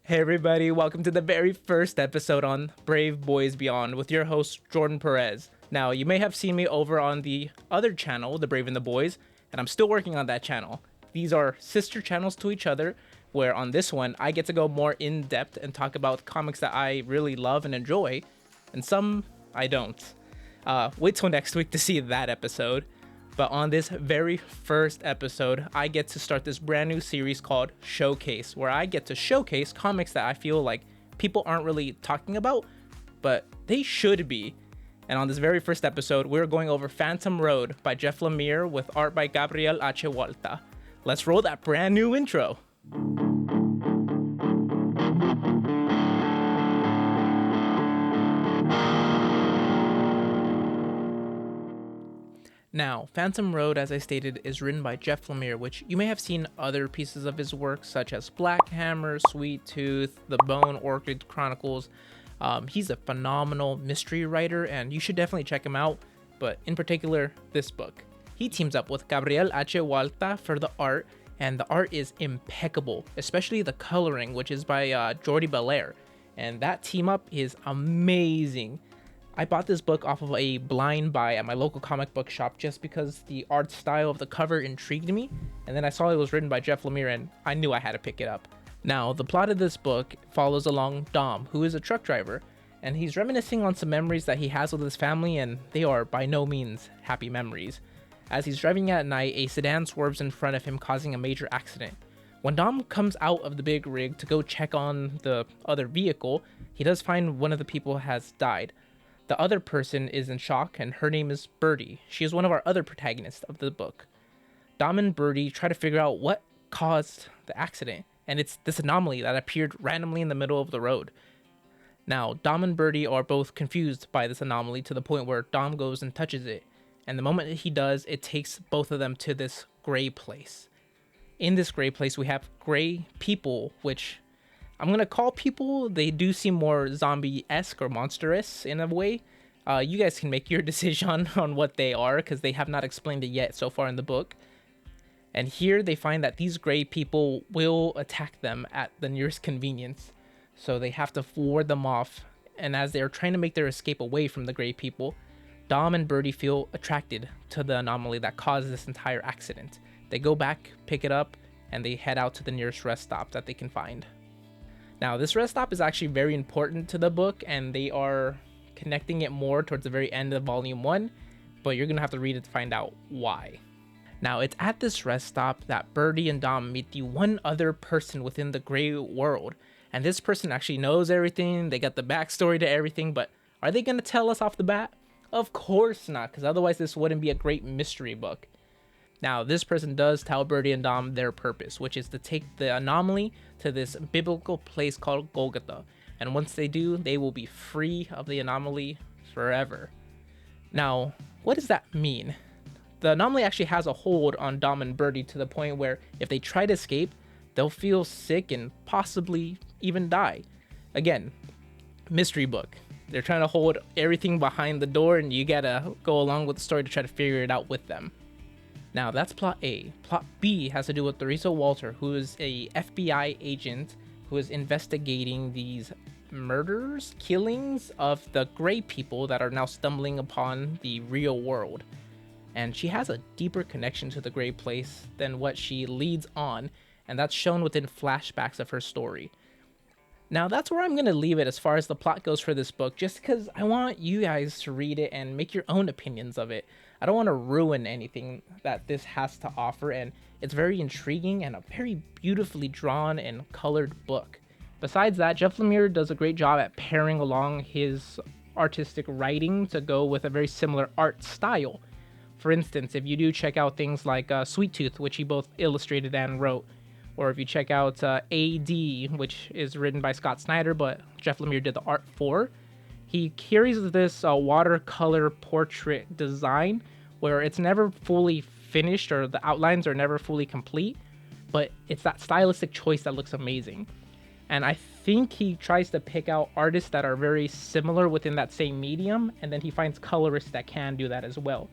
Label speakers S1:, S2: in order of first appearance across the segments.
S1: Hey everybody, welcome to the very first episode on Brave Boys Beyond with your host Jordan Perez. Now, you may have seen me over on the other channel, The Brave and the Boys, and I'm still working on that channel. These are sister channels to each other, where on this one I get to go more in depth and talk about comics that I really love and enjoy, and some I don't. Wait till next week to see that episode. But on this very first episode, I get to start this brand new series called Showcase, where I get to showcase comics that I feel like people aren't really talking about, but they should be. And on this very first episode, we're going over Phantom Road by Jeff Lemire with art by Gabriel Achehualta. Let's roll that brand new intro. Now, Phantom Road, as I stated, is written by Jeff Lemire, which you may have seen other pieces of his work, such as Black Hammer, Sweet Tooth, The Bone Orchid Chronicles. He's a phenomenal mystery writer, and you should definitely check him out, but in particular, this book. He teams up with Gabriel Achehualta for the art, and the art is impeccable, especially the coloring, which is by Jordi Belair, and that team up is amazing. I bought this book off of a blind buy at my local comic book shop just because the art style of the cover intrigued me, and then I saw it was written by Jeff Lemire and I knew I had to pick it up. Now, the plot of this book follows along Dom, who is a truck driver, and he's reminiscing on some memories that he has with his family, and they are by no means happy memories. As he's driving at night, a sedan swerves in front of him, causing a major accident. When Dom comes out of the big rig to go check on the other vehicle, he does find one of the people has died. The other person is in shock, and her name is Birdie. She is one of our other protagonists of the book. Dom and Birdie try to figure out what caused the accident, and it's this anomaly that appeared randomly in the middle of the road. Now, Dom and Birdie are both confused by this anomaly to the point where Dom goes and touches it, and the moment he does, it takes both of them to this gray place. In this gray place, we have gray people, which I'm going to call people. They do seem more zombie-esque or monstrous in a way. You guys can make your decision on what they are, because they have not explained it yet so far in the book. And here they find that these gray people will attack them at the nearest convenience. So they have to ward them off. And as they're trying to make their escape away from the gray people, Dom and Birdie feel attracted to the anomaly that caused this entire accident. They go back, pick it up, and they head out to the nearest rest stop that they can find. Now, this rest stop is actually very important to the book, and they are connecting it more towards the very end of volume 1, but you're going to have to read it to find out why. Now, it's at this rest stop that Birdie and Dom meet the one other person within the gray world, and this person actually knows everything. They got the backstory to everything, but are they going to tell us off the bat? Of course not, because otherwise this wouldn't be a great mystery book. Now, this person does tell Birdie and Dom their purpose, which is to take the anomaly to this biblical place called Golgotha. And once they do, they will be free of the anomaly forever. Now, what does that mean? The anomaly actually has a hold on Dom and Birdie to the point where if they try to escape, they'll feel sick and possibly even die. Again, mystery book. They're trying to hold everything behind the door, and you gotta go along with the story to try to figure it out with them. Now, that's plot A. Plot B has to do with Teresa Walter, who is a FBI agent who is investigating these murders, killings of the gray people that are now stumbling upon the real world. And she has a deeper connection to the gray place than what she leads on, and that's shown within flashbacks of her story. Now, that's where I'm going to leave it as far as the plot goes for this book, just because I want you guys to read it and make your own opinions of it. I don't want to ruin anything that this has to offer, and it's very intriguing and a very beautifully drawn and colored book. Besides that, Jeff Lemire does a great job at pairing along his artistic writing to go with a very similar art style. For instance, if you do check out things like Sweet Tooth, which he both illustrated and wrote, or if you check out AD, which is written by Scott Snyder, but Jeff Lemire did the art for, he carries this watercolor portrait design where it's never fully finished or the outlines are never fully complete, but it's that stylistic choice that looks amazing. And I think he tries to pick out artists that are very similar within that same medium, and then he finds colorists that can do that as well.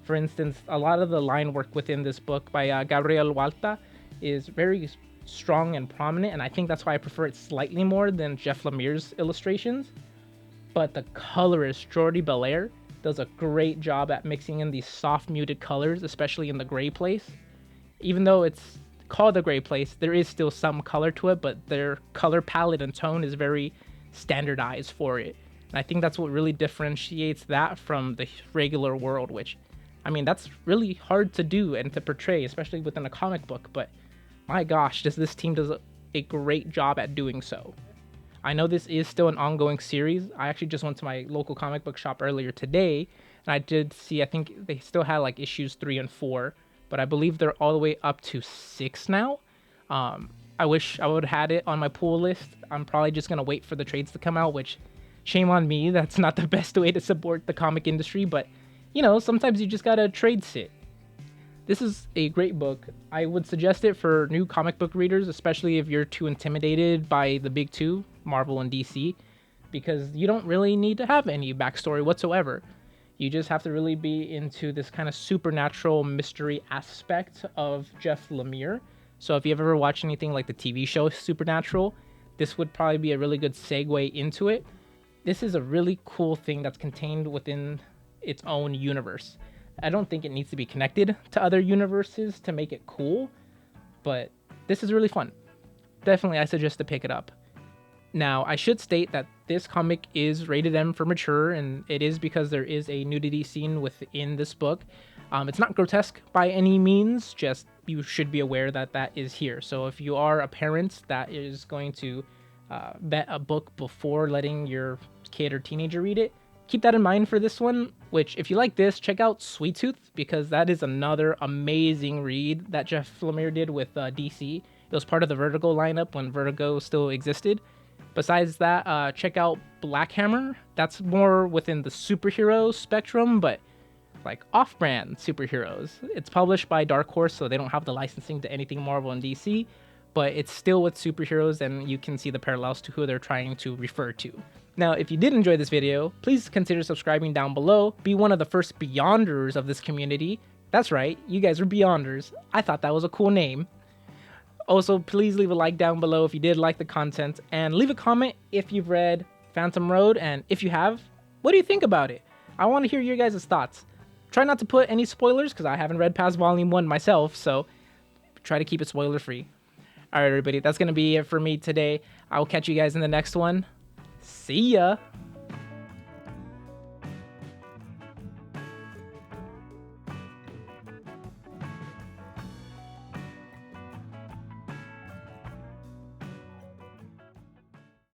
S1: For instance, a lot of the line work within this book by Gabriel Walta is very strong and prominent, and I think that's why I prefer it slightly more than Jeff Lemire's illustrations. But the colorist Jordi Belair does a great job at mixing in these soft muted colors, especially in the gray place. Even though it's called the gray place, there is still some color to it, but their color palette and tone is very standardized for it. And I think that's what really differentiates that from the regular world, which, I mean, that's really hard to do and to portray, especially within a comic book. But my gosh, this team does a great job at doing so. I know this is still an ongoing series. I actually just went to my local comic book shop earlier today, and I did see, I think they still had like issues 3 and 4, but I believe they're all the way up to 6 now. I wish I would have had it on my pull list. I'm probably just going to wait for the trades to come out, which, shame on me, that's not the best way to support the comic industry, but, you know, sometimes you just gotta trade sit. This is a great book. I would suggest it for new comic book readers, especially if you're too intimidated by the big two, Marvel and DC, because you don't really need to have any backstory whatsoever. You just have to really be into this kind of supernatural mystery aspect of Jeff Lemire. So if you've ever watched anything like the TV show Supernatural, this would probably be a really good segue into it. This is a really cool thing that's contained within its own universe. I don't think it needs to be connected to other universes to make it cool, but this is really fun. Definitely, I suggest to pick it up. Now, I should state that this comic is rated M for mature, and it is because there is a nudity scene within this book. It's not grotesque by any means, just you should be aware that that is here. So if you are a parent that is going to vet a book before letting your kid or teenager read it, keep that in mind for this one, which if you like this, check out Sweet Tooth, because that is another amazing read that Jeff Lemire did with DC. It was part of the Vertigo lineup when Vertigo still existed. Besides that, check out Black Hammer. That's more within the superhero spectrum, but like off-brand superheroes. It's published by Dark Horse, so they don't have the licensing to anything Marvel and DC, but it's still with superheroes, and you can see the parallels to who they're trying to refer to. Now, if you did enjoy this video, please consider subscribing down below. Be one of the first Beyonders of this community. That's right, you guys are Beyonders. I thought that was a cool name. Also, please leave a like down below if you did like the content, and leave a comment if you've read Phantom Road, and if you have, what do you think about it? I want to hear your guys' thoughts. Try not to put any spoilers, because I haven't read past Volume 1 myself, so try to keep it spoiler-free. Alright everybody, that's going to be it for me today. I will catch you guys in the next one. See ya!